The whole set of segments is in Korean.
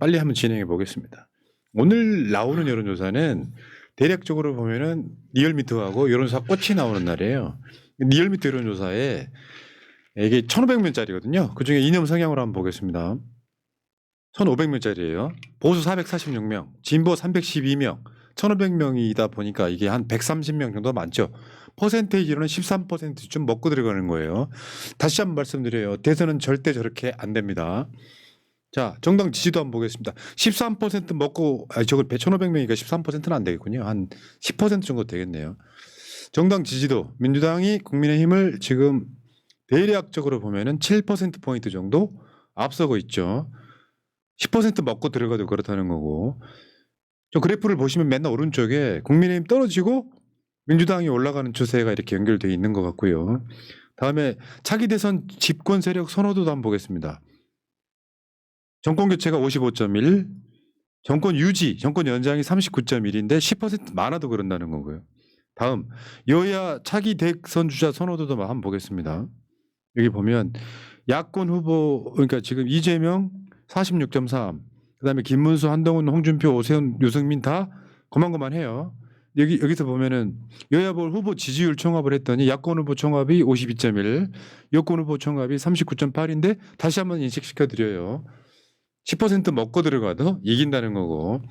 빨리 한번 진행해 보겠습니다. 오늘 나오는 여론조사는 대략적으로 보면은 리얼미터하고 여론조사 꽃이 나오는 날이에요. 리얼미터 여론조사에 이게 1,500명짜리거든요. 그중에 이념 성향으로 한번 보겠습니다. 1,500명짜리예요. 보수 446명, 진보 312명, 1,500명이다 보니까 이게 한 130명 정도 많죠. 퍼센테이지로는 13%쯤 먹고 들어가는 거예요. 다시 한번 말씀드려요. 대선은 절대 저렇게 안 됩니다. 자, 정당 지지도 한번 보겠습니다. 13% 먹고, 저걸 1,500명이니까 13%는 안 되겠군요. 한 10% 정도 되겠네요. 정당 지지도, 민주당이 국민의힘을 지금 대략적으로 보면은 7%포인트 정도 앞서고 있죠. 10% 먹고 들어가도 그렇다는 거고. 저 그래프를 보시면 맨날 오른쪽에 국민의힘 떨어지고 민주당이 올라가는 추세가 이렇게 연결되어 있는 것 같고요. 다음에 차기 대선 집권 세력 선호도도 한번 보겠습니다. 정권 교체가 55.1, 정권 유지, 정권 연장이 39.1인데 10% 많아도 그런다는 거고요. 다음 여야 차기 대선 주자 선호도도 한번 보겠습니다. 여기 보면 야권 후보 그러니까 지금 이재명 46.3, 그다음에 김문수, 한동훈, 홍준표, 오세훈, 유승민 다 고만고만해요. 여기서 보면은 여야 후보 지지율 총합을 했더니 야권 후보 총합이 52.1, 여권 후보 총합이 39.8인데 다시 한번 인식시켜 드려요. 10% 먹고 들어가도 이긴다는 거고.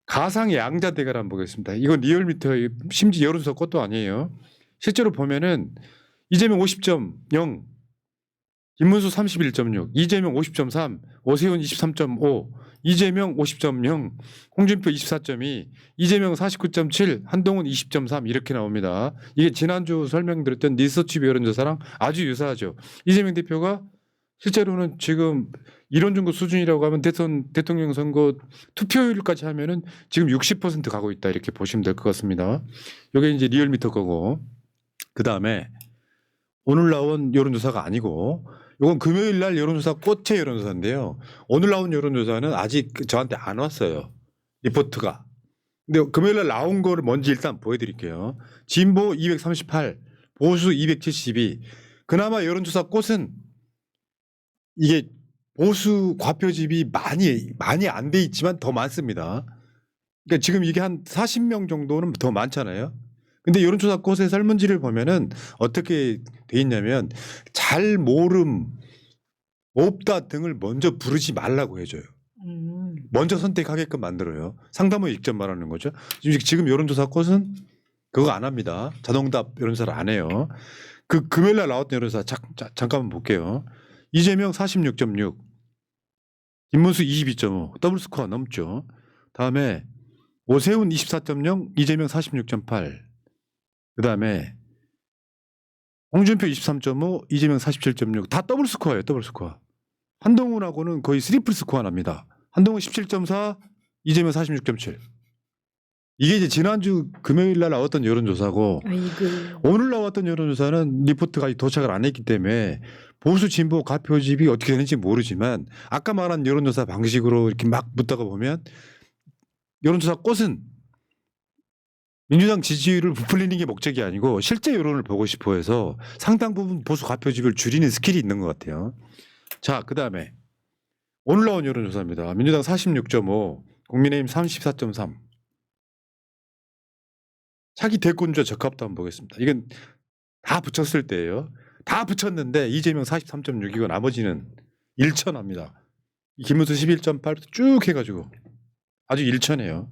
가상 양자 대결 한번 보겠습니다. 이건 리얼미터 심지어 여론조사 것도 아니에요. 실제로 보면은 이재명 50.0, 김문수 31.6, 이재명 50.3, 오세훈 23.5, 이재명 50.0, 홍준표 24.2, 이재명 49.7, 한동훈 20.3 이렇게 나옵니다. 이게 지난주 설명드렸던 리서치 여론조사랑 아주 유사하죠. 이재명 대표가 실제로는 지금 이론 중급 수준이라고 하면 대통령 선거 투표율까지 하면은 지금 60% 가고 있다 이렇게 보시면 될 것 같습니다. 이게 이제 리얼미터 거고. 그 다음에 오늘 나온 여론조사가 아니고 이건 금요일 날 여론조사 꽃의 여론조사인데요. 오늘 나온 여론조사는 아직 저한테 안 왔어요. 리포트가. 근데 금요일 날 나온 거를 먼저 일단 보여드릴게요. 진보 238, 보수 272. 그나마 여론조사 꽃은 이게 보수 과표집이 많이 안 돼 있지만 더 많습니다. 그러니까 지금 이게 한 40명 정도는 더 많잖아요. 근데 여론조사 꽃의 설문지를 보면은 어떻게 돼 있냐면 잘 모름, 없다 등을 먼저 부르지 말라고 해줘요. 먼저 선택하게끔 만들어요. 상담후 익점 말하는 거죠. 지금 여론조사 꽃은 그거 안 합니다. 자동답 여론조사를 안 해요. 그 금요일 날 나왔던 여론조사 잠깐만 볼게요. 이재명 46.6, 김문수 22.5, 더블 스코어 넘죠. 다음에 오세훈 24.0, 이재명 46.8. 그 다음에 홍준표 23.5, 이재명 47.6. 다 더블 스코어예요. 더블 스코어. 한동훈하고는 거의 트리플 스코어 납니다. 한동훈 17.4, 이재명 46.7. 이게 이제 지난주 금요일 날 나왔던 여론조사고 오늘 나왔던 여론조사는 리포트가 아직 도착을 안 했기 때문에 보수 진보 가표집이 어떻게 되는지 모르지만 아까 말한 여론조사 방식으로 이렇게 막 묻다가 보면 여론조사 꽃은 민주당 지지율을 부풀리는 게 목적이 아니고 실제 여론을 보고 싶어 해서 상당 부분 보수 가표집을 줄이는 스킬이 있는 것 같아요. 자, 그 다음에 오늘 나온 여론조사입니다. 민주당 46.5, 국민의힘 34.3. 차기 대권주자 적합도 한번 보겠습니다. 이건 다 붙였을 때예요. 다 붙였는데 이재명 43.6이고 나머지는 일천합니다. 김문수 11.8부터 쭉 해가지고 아주 일천해요.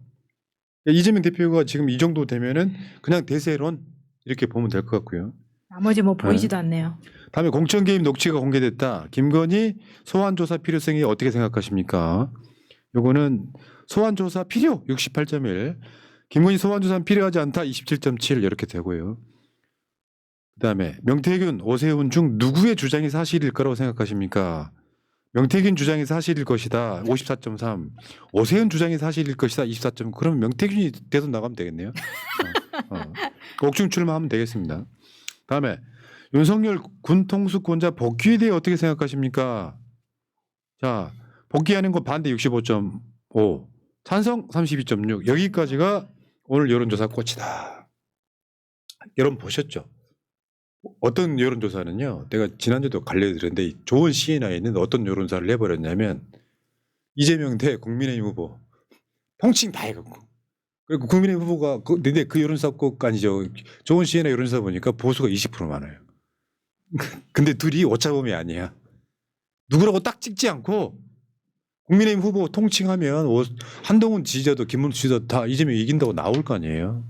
이재명 대표가 지금 이 정도 되면은 그냥 대세론 이렇게 보면 될 것 같고요. 나머지 뭐 보이지도 않네요. 다음에 공천 개입 녹취가 공개됐다. 김건희 소환 조사 필요성이 어떻게 생각하십니까? 요거는 소환 조사 필요 68.1, 김건희 소환 조사는 필요하지 않다 27.7 이렇게 되고요. 그다음에 명태균, 오세훈 중 누구의 주장이 사실일 거라고 생각하십니까? 명태균 주장이 사실일 것이다 54.3, 오세훈 주장이 사실일 것이다 24.9. 그러면 명태균이 대선 나가면 되겠네요. 옥중 출마하면 되겠습니다. 다음에 윤석열 군 통수권자 복귀에 대해 어떻게 생각하십니까? 자, 복귀하는 거 반대 65.5, 찬성 32.6. 여기까지가 오늘 여론조사 꽃이다. 여러분 보셨죠? 어떤 여론조사는요. 내가 지난주도 관리해드렸는데 좋은 CNI는 어떤 여론조사를 해버렸냐면 이재명 대 국민의힘 후보 통칭 다 해갖고 그리고 국민의힘 후보가 근데 그 여론조사 꼭 아니죠. 좋은 시에나 여론조사 보니까 보수가 20% 많아요. 근데 둘이 오차범위 아니야. 누구라고 딱 찍지 않고 국민의힘 후보 통칭하면 한동훈 지지자도 김문수 지지자도 다 이재명이 이긴다고 나올 거 아니에요.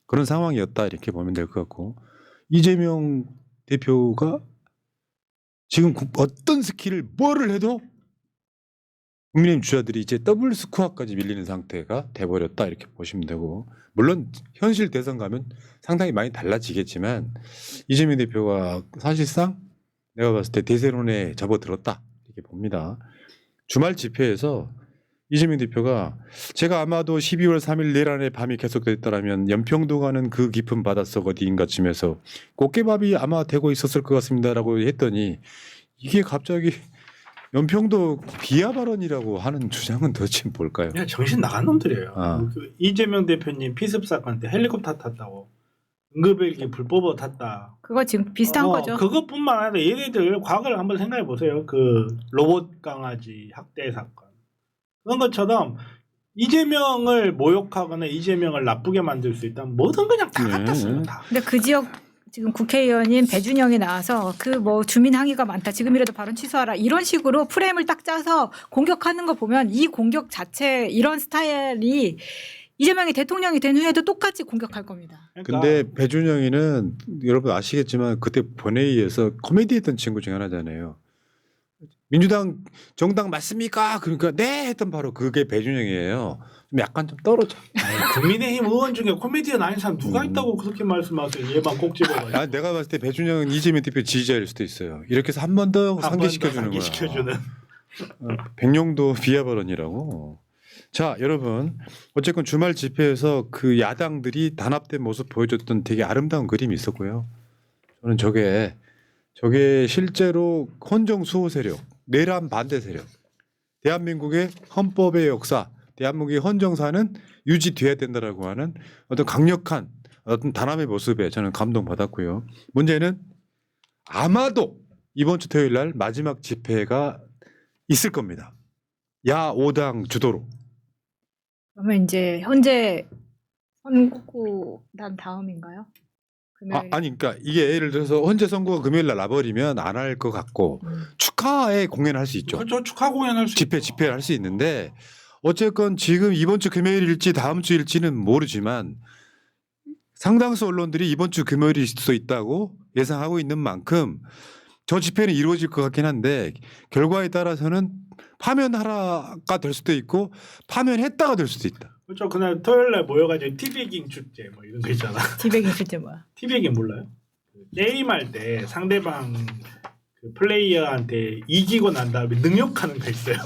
그런 상황이었다 이렇게 보면 될 것 같고 이재명 대표가 지금 어떤 스킬을 뭐를 해도 국민의힘 주자들이 이제 더블 스코어까지 밀리는 상태가 돼버렸다 이렇게 보시면 되고 물론 현실 대선 가면 상당히 많이 달라지겠지만 이재명 대표가 사실상 내가 봤을 때 대세론에 접어들었다 이렇게 봅니다. 주말 집회에서 이재명 대표가 제가 아마도 12월 3일 내일 안에 밤이 계속됐다라면 연평도 가는 그 깊은 바닷속 어디인가쯤에서 꽃게밥이 아마 되고 있었을 것 같습니다라고 했더니 이게 갑자기 연평도 비하 발언이라고 하는 주장은 도대체 뭘까요? 그냥 정신 나간 놈들이에요. 아. 그 이재명 대표님 피습 사건 때 헬리콥터 탔다고 응급헬기 불법으로 탔다. 그거 지금 비슷한 거죠. 그것뿐만 아니라 얘네들 과거를 한번 생각해 보세요. 그 로봇 강아지 학대 사건 그런 것처럼 이재명을 모욕하거나 이재명을 나쁘게 만들 수 있다면 뭐든 그냥 다 갖다 써요. 다. 근데 그 지역 지금 국회의원인 배준영이 나와서 그 뭐 주민 항의가 많다. 지금이라도 발언 취소하라. 이런 식으로 프레임을 딱 짜서 공격하는 거 보면 이 공격 자체 이런 스타일이 이재명이 대통령이 된 후에도 똑같이 공격할 겁니다. 그러니까 근데 배준영이는 여러분 아시겠지만 그때 본회의에서 코미디 했던 친구 중에 하나잖아요. 민주당 정당 맞습니까? 그러니까 네 했던 바로 그게 배준영이에요. 좀 약간 좀 떨어져. 국민의힘 의원 중에 코미디언 아닌 사람 누가 있다고 그렇게 말씀하세요? 얘만 꼭 집어가지고. 아, 내가 봤을 때 배준영은 이재명 대표 지지자일 수도 있어요. 이렇게 해서 한 번 더 상기시켜주는 거야. 상기시켜주는. 백령도 비하 발언이라고. 자, 여러분 어쨌건 주말 집회에서 그 야당들이 단합된 모습 보여줬던 되게 아름다운 그림이 있었고요. 저는 저게 실제로 헌정 수호 세력, 내란 반대 세력, 대한민국의 헌법의 역사, 대한민국의 헌정사는 유지돼야 된다라고 하는 어떤 강력한 어떤 단합의 모습에 저는 감동받았고요. 문제는 아마도 이번 주 토요일 날 마지막 집회가 있을 겁니다. 야 5당 주도로. 그러면 이제 현재 선고 난 다음인가요? 아니 그러니까 이게 예를 들어서 헌재 선거가 금요일 날 나버리면 안 할 것 같고 축하에 공연할 수 있죠. 그렇죠. 축하 공연할 수 집회를 할 수 있는데 어쨌건 지금 이번 주 금요일일지 다음 주일지는 모르지만 상당수 언론들이 이번 주 금요일일 수도 있다고 예상하고 있는 만큼 저 집회는 이루어질 것 같긴 한데 결과에 따라서는 파면하라가 될 수도 있고 파면했다가 될 수도 있다. 그렇죠. 그날 토요일 날 모여가지고 티베깅 축제 뭐 이런 거 있잖아. 티베깅 실제 뭐야? 티베깅 몰라요? 게임할 때 상대방 그 플레이어한테 이기고 난 다음에 능욕하는 거 있어요.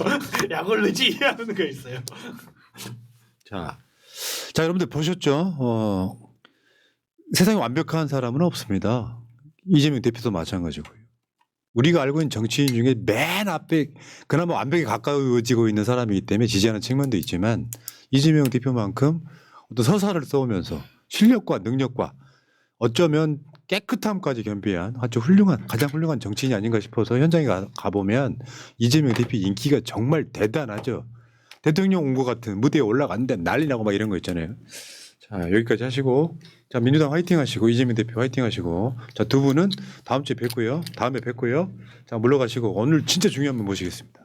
약올르지 하는 거 있어요. 자, 여러분들 보셨죠? 세상에 완벽한 사람은 없습니다. 이재명 대표도 마찬가지고요. 우리가 알고 있는 정치인 중에 맨 앞에 그나마 완벽에 가까워지고 있는 사람이기 때문에 지지하는 측면도 있지만 이재명 대표만큼 어떤 서사를 써오면서 실력과 능력과 어쩌면 깨끗함까지 겸비한 아주 가장 훌륭한 정치인이 아닌가 싶어서 현장에 가보면 이재명 대표 인기가 정말 대단하죠. 대통령 온 것 같은 무대에 올라갔는데 난리 나고 막 이런 거 있잖아요. 자, 여기까지 하시고 자, 민주당 화이팅 하시고 이재명 대표 화이팅 하시고 자, 두 분은 다음 주에 뵙고요. 다음에 뵙고요. 자, 물러가시고 오늘 진짜 중요한 분 모시겠습니다.